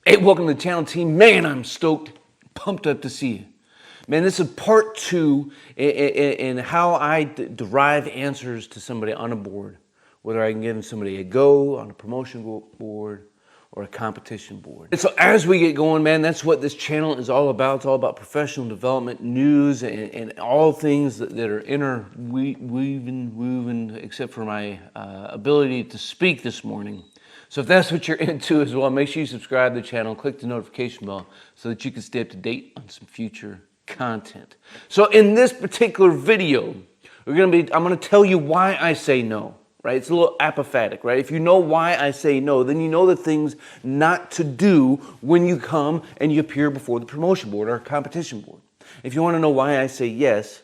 Hey, welcome to the channel, team. Man, I'm stoked, pumped up to see you. Man, this is part two in how I derive answers to somebody on a board, whether I can give somebody a go on a promotion board or a competition board. And so as we get going, man, that's what this channel is all about. It's all about professional development, news, and all things that are interweaving, except for my ability to speak this morning. So if that's what you're into as well, make sure you subscribe to the channel, click the notification bell so that you can stay up to date on some future content. So in this particular video, I'm gonna tell you why I say no, right? It's a little apophatic, right? If you know why I say no, then you know the things not to do when you come and you appear before the promotion board or competition board. If you want to know why I say yes,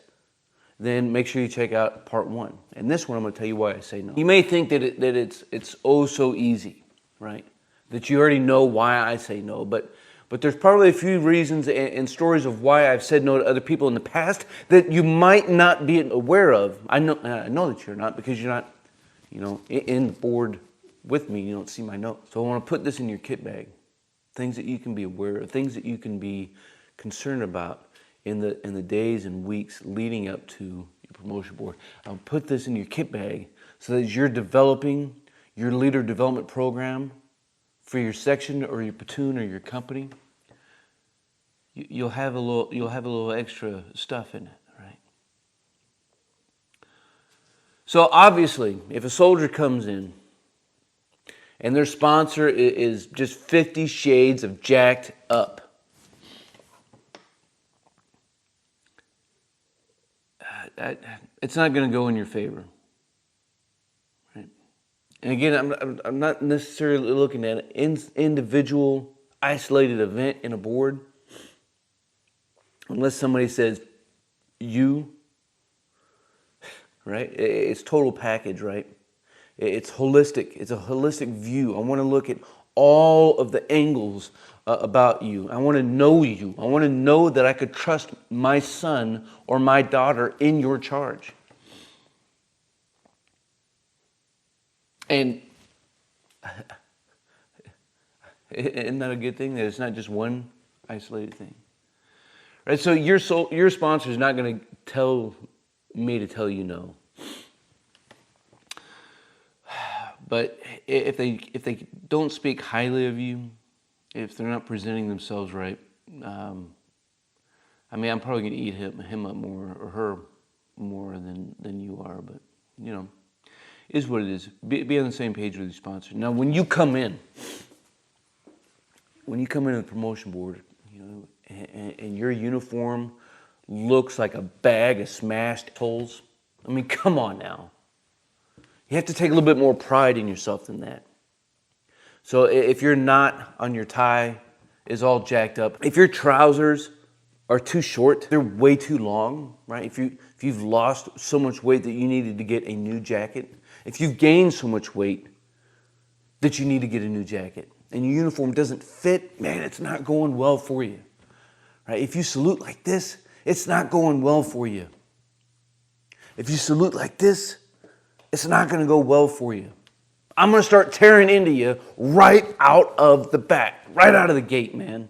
then make sure you check out part one. And this one, I'm going to tell you why I say no. You may think that it's oh so easy, right? That you already know why I say no, but there's probably a few reasons and stories of why I've said no to other people in the past that you might not be aware of. I know that you're not, because you're not, in the board with me. You don't see my notes. So I want to put this in your kit bag. Things that you can be aware of, things that you can be concerned about in the days and weeks leading up to your promotion board. I'll put this in your kit bag so that as you're developing your leader development program for your section or your platoon or your company, you'll have a little extra stuff in it, right? So obviously, if a soldier comes in and their sponsor is just 50 shades of jacked up, it's not going to go in your favor, right? And again, I'm not necessarily looking at an individual, isolated event in a board, unless somebody says you, right? It's total package, right? It's holistic. It's a holistic view. I want to look at all of the angles about you. I want to know you. I want to know that I could trust my son or my daughter in your charge. And isn't that a good thing, that it's not just one isolated thing? Right? So your sponsor is not going to tell me to tell you no. But if they don't speak highly of you, if they're not presenting themselves right, I'm probably going to eat him up more or her more than you are. But it is what it is. Be on the same page with your sponsor. Now, when you come in the promotion board, and your uniform looks like a bag of smashed holes, come on now. You have to take a little bit more pride in yourself than that. So if your knot on your tie is all jacked up, if your trousers are too short, they're way too long, right? If you've lost so much weight that you needed to get a new jacket, if you've gained so much weight that you need to get a new jacket, and your uniform doesn't fit, man, it's not going well for you, right? If you salute like this, it's not going well for you. If you salute like this, it's not going to go well for you. I'm going to start tearing into you right out of the back, right out of the gate, man.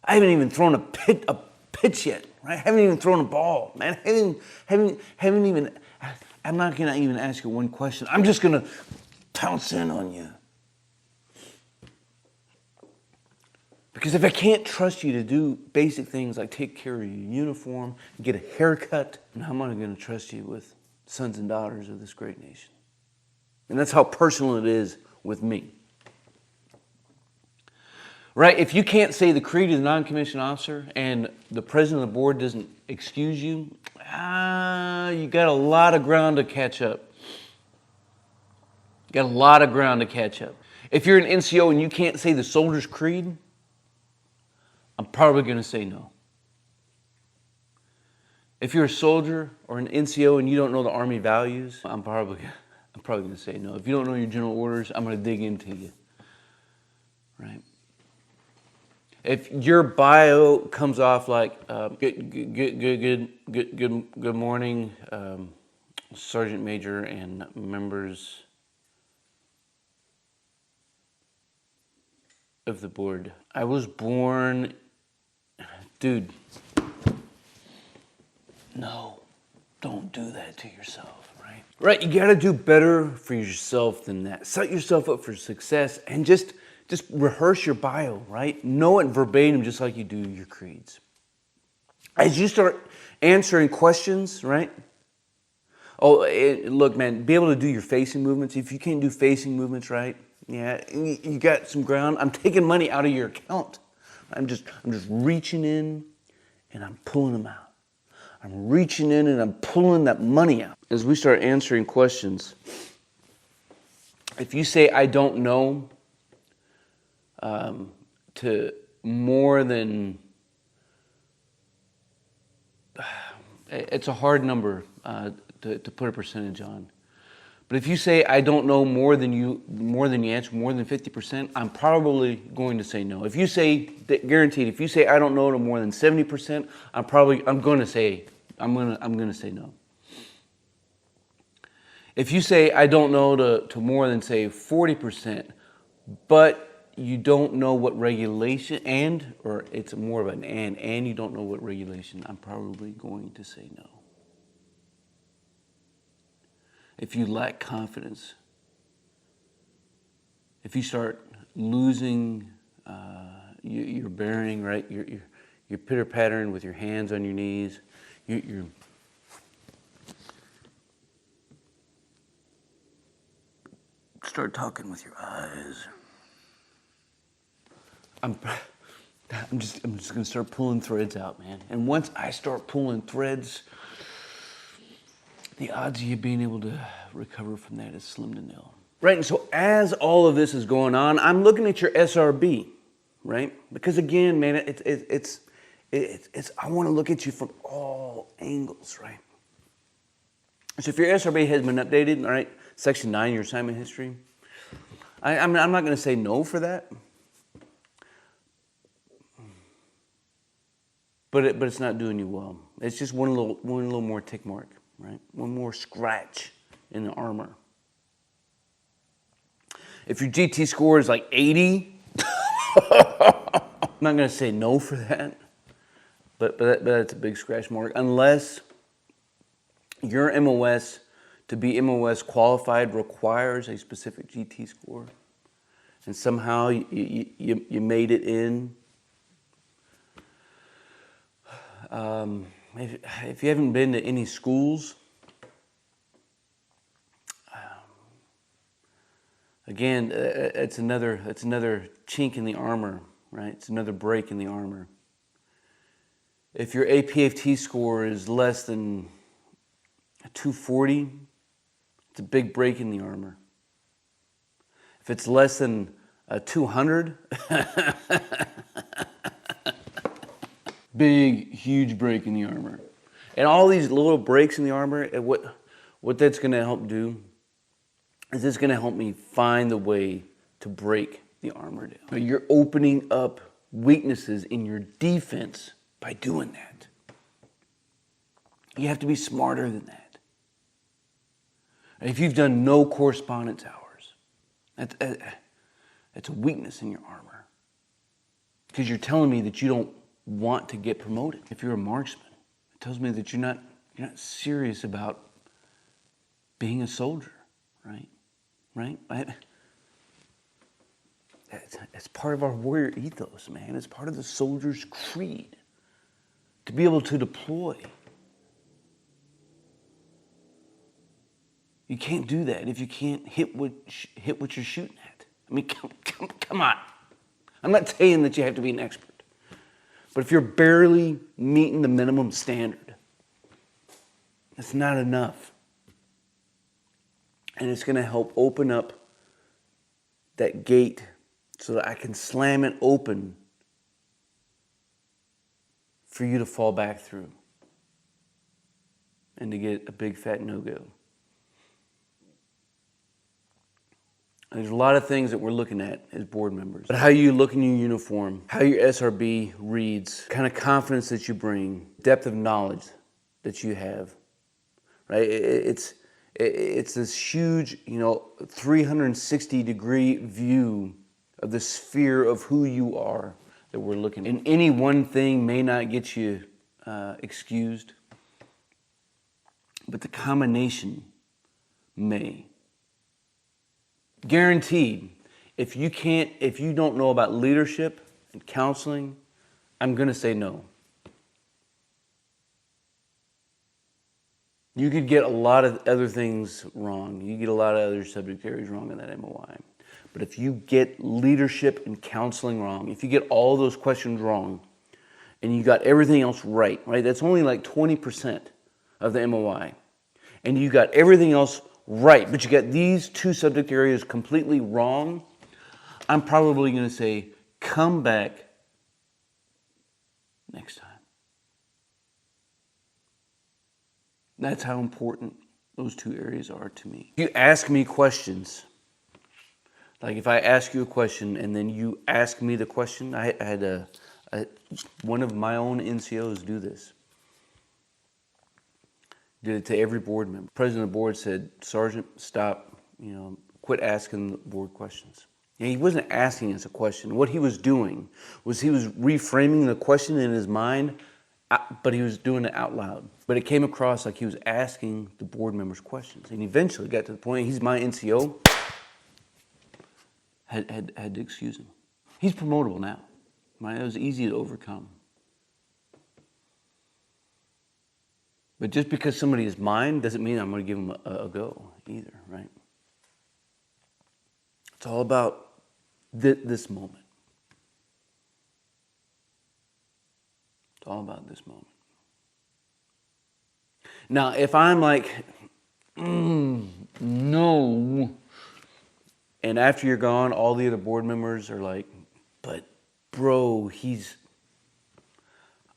I haven't even thrown a pitch yet, right? I haven't even thrown a ball, man. I'm not going to even ask you one question. I'm just going to pounce in on you. Because if I can't trust you to do basic things like take care of your uniform, get a haircut, how am I going to trust you with sons and daughters of this great nation? And that's how personal it is with me. Right? If you can't say the creed of the non-commissioned officer and the president of the board doesn't excuse you, you got a lot of ground to catch up. You got a lot of ground to catch up. If you're an NCO and you can't say the soldier's creed, I'm probably going to say no. If you're a soldier or an NCO and you don't know the Army values, I'm probably going to say no. If you don't know your general orders, I'm going to dig into you. Right? If your bio comes off like good morning, Sergeant Major and members of the board. I was born, dude, no, don't do that to yourself, right? Right, you gotta do better for yourself than that. Set yourself up for success and just rehearse your bio, right? Know it verbatim just like you do your creeds. As you start answering questions, right? Oh, look, man, be able to do your facing movements. If you can't do facing movements right, yeah, you got some ground. I'm taking money out of your account. I'm just reaching in and I'm pulling them out. I'm reaching in and I'm pulling that money out. As we start answering questions, if you say, I don't know, to more than, it's a hard number to put a percentage on. But if you say, I don't know more than you answer, more than 50%, I'm probably going to say no. If you say, guaranteed, if you say, I don't know to more than 70%, I'm going to say no. If you say, I don't know to more than, say, 40%, but you don't know what regulation, or it's more of an and you don't know what regulation, I'm probably going to say no. If you lack confidence, if you start losing your bearing, right, your pitter pattern with your hands on your knees, you're start talking with your eyes. I'm just gonna start pulling threads out, man. And once I start pulling threads, the odds of you being able to recover from that is slim to nil. Right, and so as all of this is going on, I'm looking at your SRB, right? Because again, man, it's I want to look at you from all angles, right? So if your SRB has been updated, all right, Section 9, your assignment history, I'm not going to say no for that. But it's not doing you well. It's just one little more tick mark, right? One more scratch in the armor. If your GT score is like 80, I'm not going to say no for that. But that's a big scratch mark. Unless your MOS, to be MOS qualified, requires a specific GT score. And somehow you made it in. If you haven't been to any schools, again, it's another chink in the armor, right? It's another break in the armor. If your APFT score is less than 240, it's a big break in the armor. If it's less than 200, big, huge break in the armor. And all these little breaks in the armor, what that's going to help do is it's going to help me find the way to break the armor down. You're opening up weaknesses in your defense by doing that. You have to be smarter than that. If you've done no correspondence hours, that's a weakness in your armor. Because you're telling me that you don't want to get promoted. If you're a marksman, it tells me that you're not serious about being a soldier, right? Right? It's part of our warrior ethos, man. It's part of the soldier's creed to be able to deploy. You can't do that if you can't hit what you're shooting at. I mean, come on. I'm not saying that you have to be an expert. But if you're barely meeting the minimum standard, that's not enough. And it's going to help open up that gate so that I can slam it open for you to fall back through and to get a big fat no-go. There's a lot of things that we're looking at as board members. But how you look in your uniform, how your SRB reads, kind of confidence that you bring, depth of knowledge that you have, right? It's this huge, 360-degree view of the sphere of who you are that we're looking at. And any one thing may not get you excused, but the combination may. Guaranteed, if you don't know about leadership and counseling, I'm going to say no. You could get a lot of other things wrong. You get a lot of other subject areas wrong in that MOI. But if you get leadership and counseling wrong, if you get all those questions wrong, and you got everything else right? That's only like 20% of the MOI. And you got everything else right, but you got these two subject areas completely wrong, I'm probably going to say, come back next time. That's how important those two areas are to me. You ask me questions. Like if I ask you a question and then you ask me the question, I had one of my own NCOs do this. Did it to every board member. President of the board said, Sergeant, stop, quit asking the board questions. And he wasn't asking us a question. What he was doing was he was reframing the question in his mind, but he was doing it out loud. But it came across like he was asking the board members questions. And eventually got to the point, he's my NCO, had to excuse him. He's promotable now. It was easy to overcome. But just because somebody is mine doesn't mean I'm going to give them a go either, right? It's all about this moment. It's all about this moment. Now, if I'm like, no, and after you're gone, all the other board members are like, but bro,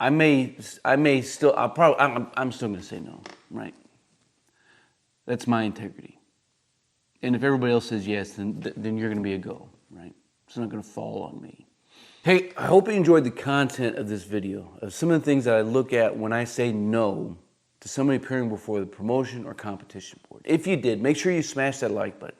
I'm still going to say no, right? That's my integrity. And if everybody else says yes, then you're going to be a go, right? It's not going to fall on me. Hey, I hope you enjoyed the content of this video, of some of the things that I look at when I say no to somebody appearing before the promotion or competition board. If you did, make sure you smash that like button.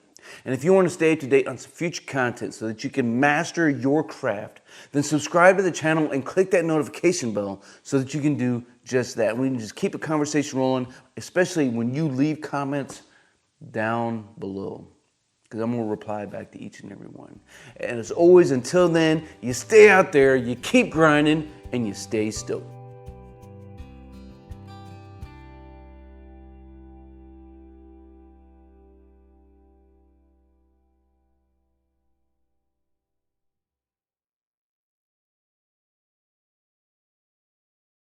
And if you want to stay up to date on some future content so that you can master your craft, then subscribe to the channel and click that notification bell so that you can do just that. We can just keep a conversation rolling, especially when you leave comments down below, because I'm going to reply back to each and every one. And as always, until then, you stay out there, you keep grinding, and you stay stoked.